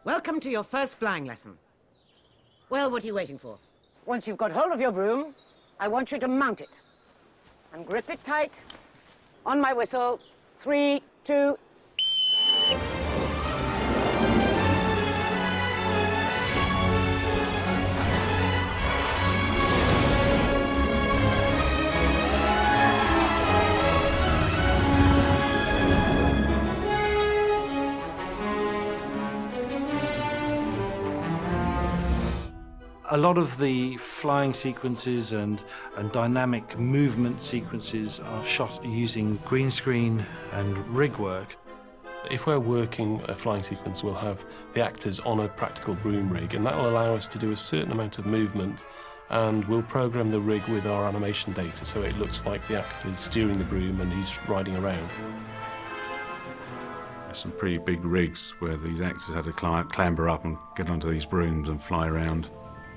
Welcome to your first flying lesson. Well, what are you waiting for? Once you've got hold of your broom, I want you to mount it. And grip it tight. On my whistle. 3, 2... A lot of the flying sequences and dynamic movement sequences are shot using green screen and rig work. If we're working a flying sequence, we'll have the actors on a practical broom rig, and that will allow us to do a certain amount of movement, and we'll program the rig with our animation data so it looks like the actor is steering the broom and he's riding around. There's some pretty big rigs where these actors had to clamber up and get onto these brooms and fly around.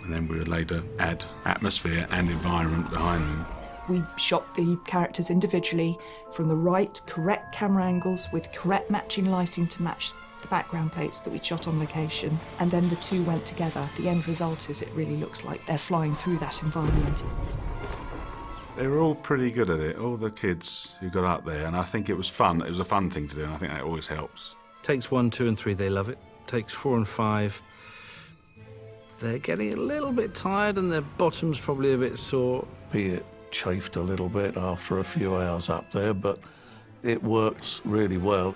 And then we would later add atmosphere and environment behind them. We shot the characters individually from the right, correct camera angles with correct matching lighting to match the background plates that we shot on location. And then the two went together. The end result is it really looks like they're flying through that environment. They were all pretty good at it, all the kids who got up there, and I think it was fun. It was a fun thing to do, and I think that always helps. Takes 1, 2 and 3, they love it. Takes 4 and 5. They're getting a little bit tired and their bottom's probably a bit sore. Be it chafed a little bit after a few hours up there, but it works really well.